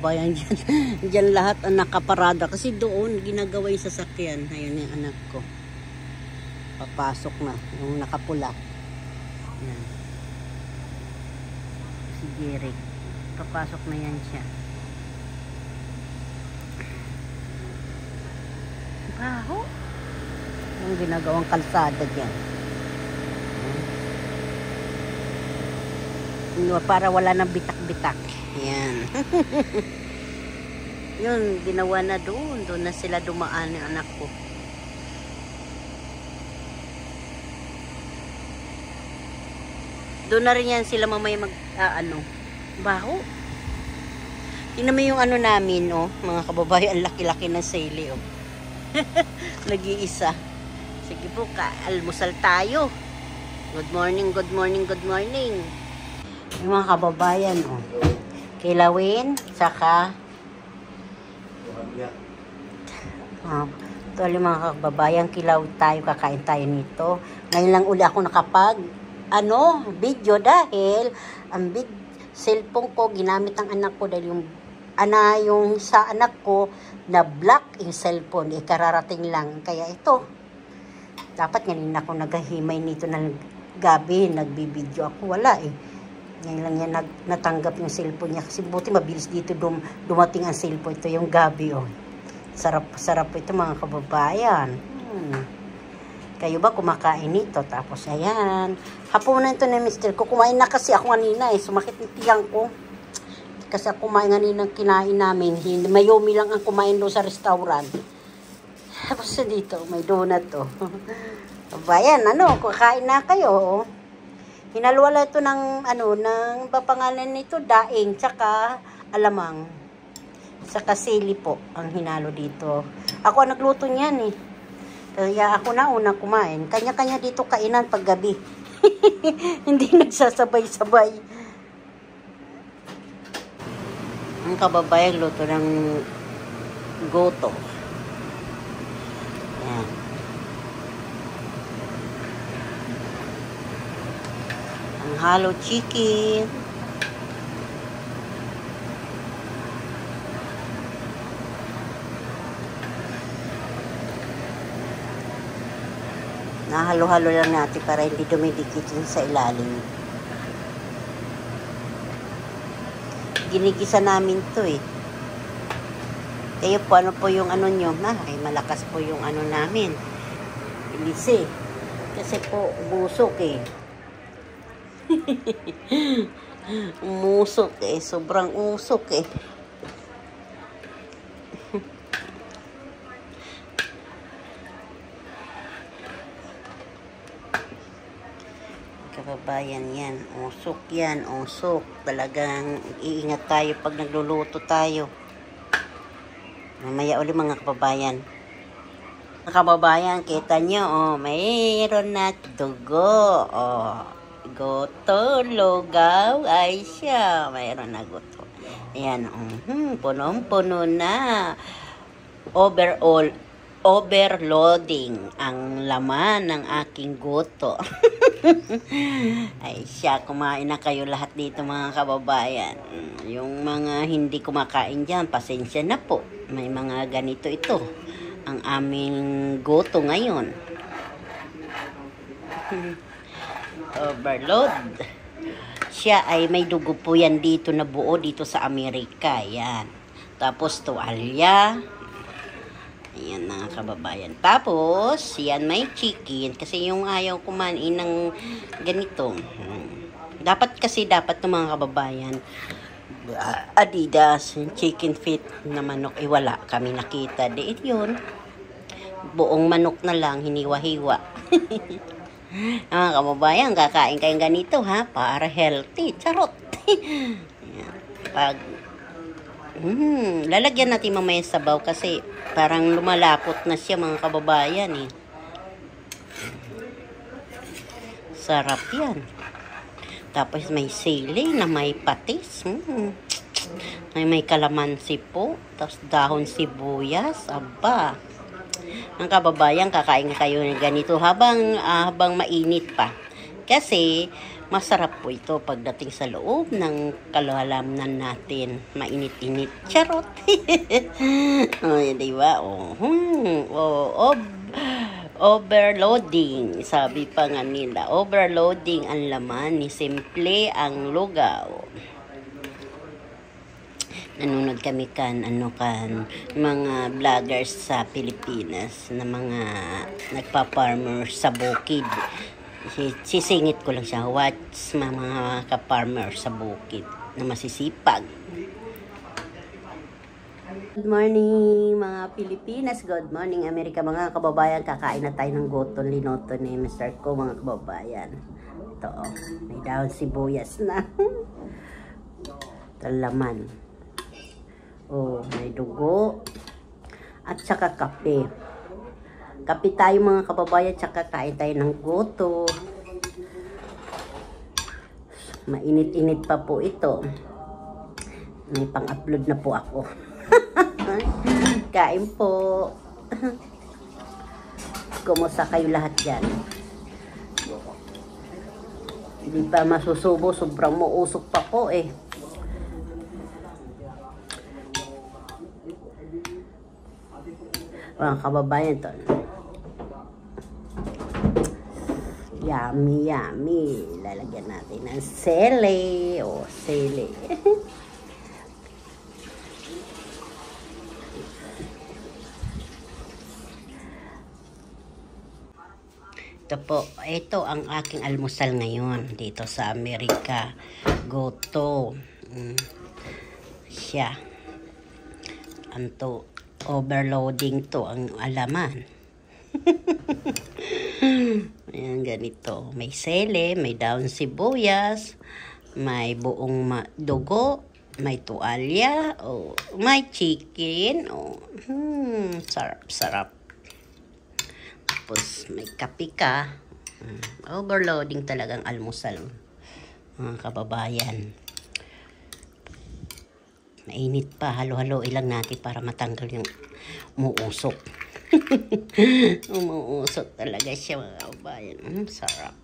kababayan, dyan, dyan lahat ang nakaparada. Kasi doon, ginagawa yung sasakyan. Ayun yung anak ko. Papasok na, yung nakapula. Yan. Si Jerry. Papasok na yan siya. Baho. Yung ginagawang kalsada dyan. Para wala nang bitak-bitak. Yan. Yun, ginawa na doon. Doon na sila dumaan ng anak ko. Doon na rin yan sila mamaya baho. Tingnan mo yung ano namin, oh, mga kababayan, laki-laki ng sili, oh. Nag-iisa. Sige po, almusal tayo. Good morning, good morning, good morning. Yung mga kababayan, oh. Kilawin, saka ito yung mga kababayan, kilaw tayo, kakain tayo nito. Ngayon lang uli ako nakapag video dahil ang big cellphone ko ginamit ng anak ko dahil yung sa anak ko na black yung cellphone, kararating lang. Kaya ito, dapat ganun ako naghahimay nito ng gabi, nagbibideo ako, wala eh. Ngayon lang yan natanggap yung cellphone niya kasi buti mabilis dito dumating ang cellphone. Ito yung gabi, oh. Sarap ito mga kababayan. Kayo ba kumakain nito? Tapos ayan, hapunan ito na mister ko. Kumain na kasi ako kanina eh. Sumakit yung tiyang ko. Kasi ako kumain kanina kinain namin. Mayumi lang ang kumain doon sa restaurant. Tapos dito, may donut to. Bayan, kakain na kayo. Hinalwala ito ng, ng papangalan nito, daing, tsaka alamang. Tsaka sili po ang hinalo dito. Ako ang nagluto niyan eh. Kaya ako na unang kumain. Kanya-kanya dito kainan pag gabi. Hindi nagsasabay-sabay. Ang kababayan luto ng goto. Yan. Ang halo chicken. Nahalo-halo lang natin para hindi dumidikit yun sa ilalim. Ginigisa namin to eh. Kayo po, ano po yung nyo? Ay, malakas po yung namin. Bilis eh. Kasi po, busok eh. Umusok eh. Sobrang usok eh. Kababayan yan, usok yan, usok. Talagang iingat tayo pag nagluluto tayo. Mamaya uli mga kababayan. Mga kababayan, kita nyo, oh, mayroon na dugo. Oh, goto, lugaw, ay siya. Mayroon na goto. Ayan, punong-puno na. Overloading ang laman ng aking goto. Ay siya, kumain na kayo lahat dito mga kababayan. Yung mga hindi kumakain dyan, pasensya na po. May mga ganito ito. Ang aming goto ngayon. Overload. Siya ay may dugo po yan dito na buo dito sa Amerika. Yan. Tapos tuwalya. Ayan mga kababayan. Tapos, yan may chicken. Kasi yung ayaw kumain ng ganito. Dapat ng mga kababayan. Adidas, chicken feet na manok. Wala kami nakita. Yun. Buong manok na lang, hiniwa-hiwa. Mga kababayan, kakain kayong ganito ha. Para healthy. Charot. Pag lalagyan natin mamaya sabaw kasi parang lumalapot na siya mga kababayan eh. Sarap yan. Tapos may sili na may patis. May kalamansi po. Tapos dahon sibuyas. Aba. Ang kababayan, kakain kayo ng ganito habang mainit pa. Kasi Masarap po ito pagdating sa loob ng kaluhalamnan natin. Mainit-init. Charot! Oh, di ba? Overloading. Sabi pa nga nila, overloading ang laman ni simple ang lugaw. Nanonood kami mga vloggers sa Pilipinas na mga nagpa-farmer sa bukid. Sisingit ko lang siya, watch mga ka-farmer sa bukid na masisipag. Good morning mga Pilipinas, good morning Amerika mga kababayan. Kakain na tayo ng goton linoto ni Mr. Ko mga kababayan. Ito, may daon sibuyas na. Talaman. May dugo at saka kape. Kape tayo mga kababayan, tsaka kain tayo ng goto. Mainit-init pa po ito. May pang-upload na po ako. Kain po. Kumusta kayo lahat dyan? Hindi pa masusubo, sobrang muusok pa po eh. Mga kababayan to. Yummy, yummy. Lalagyan natin ng sele. Sele. Ito po. Ito ang aking almusal ngayon dito sa Amerika. Goto. Siya. Anto. Overloading to ang alaman. Ayan, ganito. May sele, may daon sibuyas, may buong dugo, may tuwalya, may chicken. Sarap. Tapos may kape ka. Overloading talagang almusal, mga kababayan. Mainit pa, halo-haloin lang natin para matanggal yung umuusok. Umuusok talaga siya mga kababayan. Sarap.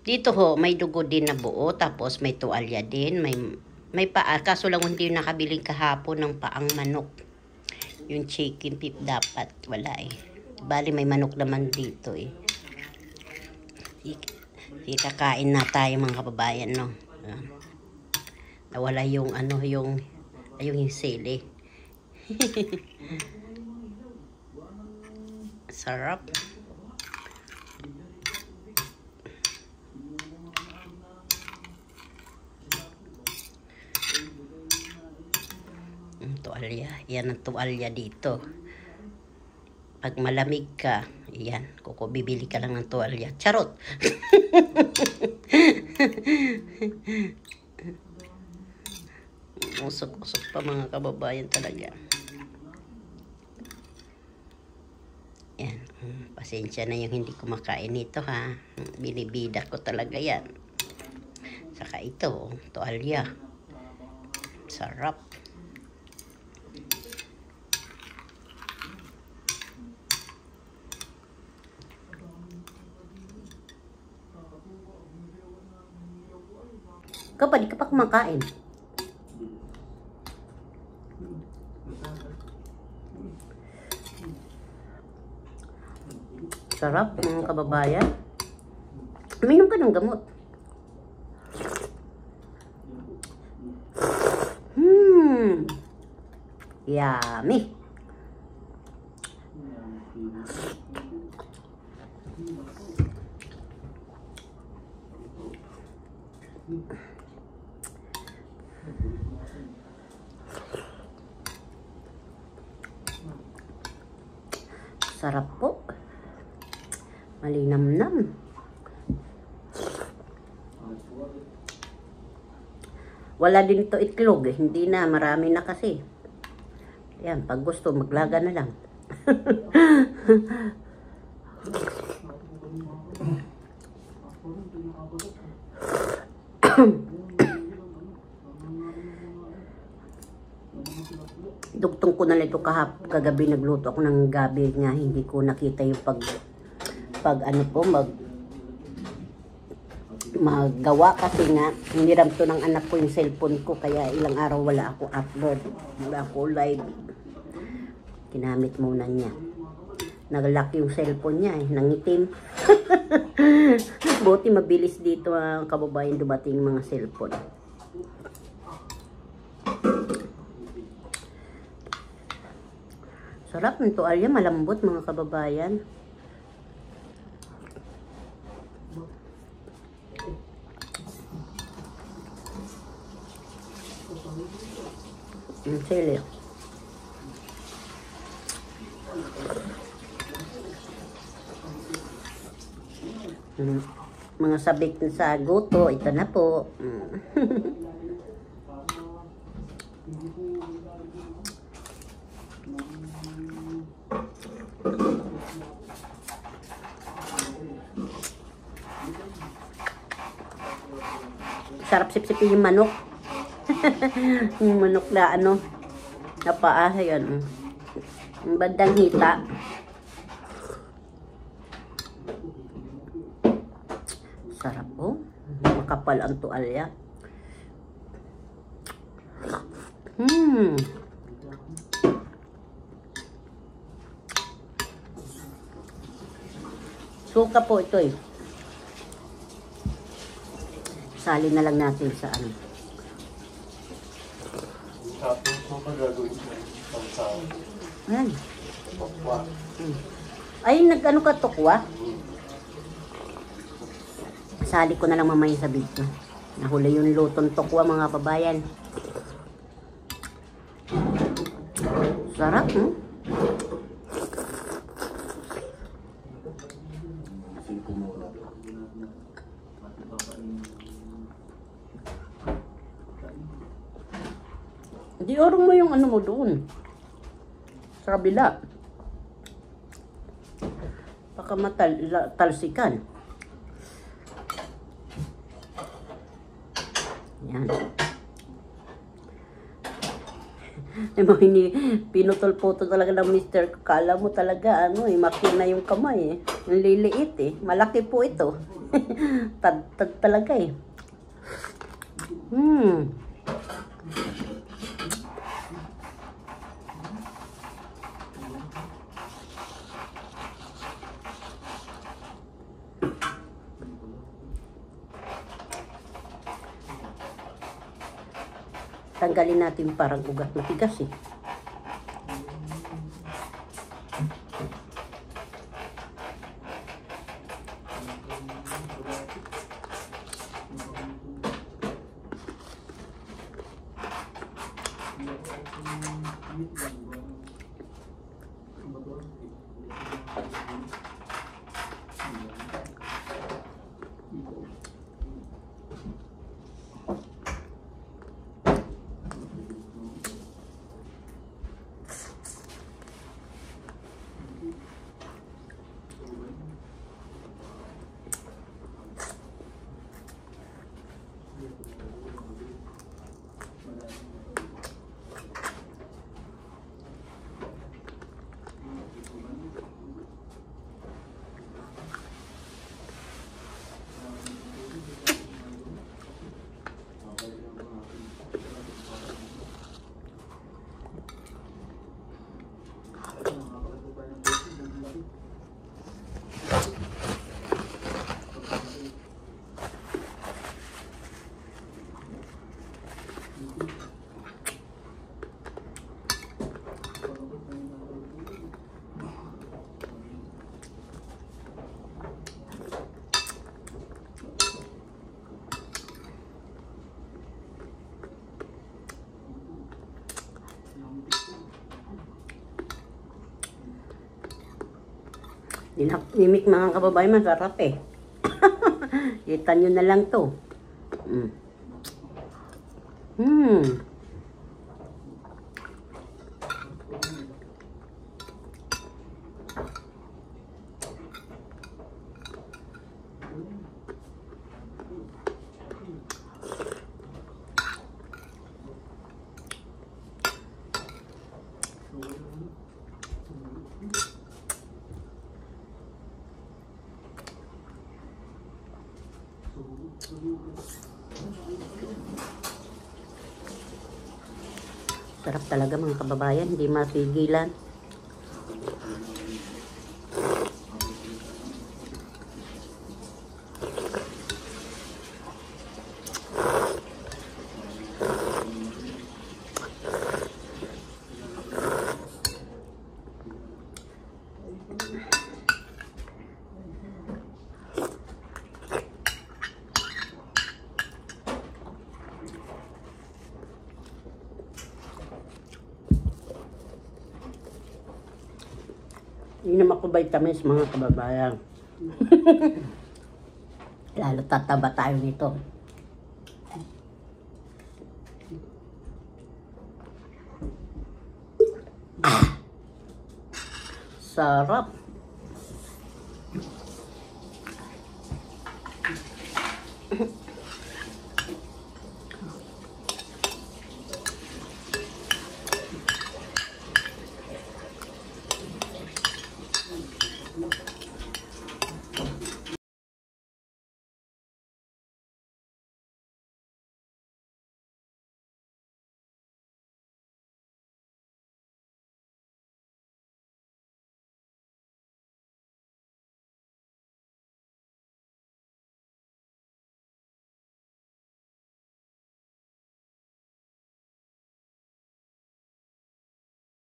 Dito may dugo din na buo, tapos may tuwalya din, may paa. Kaso lang hindi yung nakabiling kahapon ng paang manok. Yung chicken pip dapat, wala eh. Bali may manok naman dito eh. Kakain na tayo mga kababayan, no? Nawala yung yung sili. Sarap. Tuwalya. Yan ang tuwalya dito. Pag malamig ka, yan, bibili ka lang ng tuwalya. Charot! Usok-usok pa mga kababayan talaga. Yan. Pasensya na yung hindi kumakain nito ha. Binibida ko talaga yan. Saka ito, tuwalya. Sarap. Kapag di ka pa kumakain. Sarap mga kababayan. Uminom ka ng gamot. Yummy. Sarap po. Malinamnam. Wala din ito itlog. Hindi na. Marami na kasi. Yan. Pag gusto, maglaga na lang. Dugtong ko na lang ito kagabi nagluto ako ng gabi nga hindi ko nakita yung pag magawa kasi nga hiniram to ng anak ko yung cellphone ko kaya ilang araw wala ako upload, wala ako live. Ginamit muna niya. Nag-lock yung cellphone niya nangitim. Buti mabilis dito ang kababayan dumating mga cellphone. Sarap ng tuwalya, malambot mga kababayan. Ang sili. Mga sabik sa goto, ito na po. Sarap sipsipin yung manok. Yung manok na ano, na paa, yan. Yung bandang hita. Sarap po. Makapal ang tuwalya. Suka po ito eh. Sali na lang natin sa ano. Tapos mo pa gagawin sa Ayan. tokwa. Ay, nag-ano ka tokwa? Sali ko na lang mamaya sa video. Nahuli yung lutong tokwa mga kabayan. Sarap, no? Di orong mo yung ano mo doon. Sa kabila. Baka matalsikan. Yan. Pinutol-putol talaga ng mister. Kala mo talaga, ano eh, makina yung kamay eh. Ang liliit eh. Malaki po ito. Tad talaga eh. Tanggalin natin parang ugat matigas eh. Dinamik mga kababayan, masarap eh. Kita nyo na lang to. Sarap talaga mga kababayan, hindi mapigilan. Inom ako vitamins mga kababayan. Lalo tataba tayo nito. Sarap.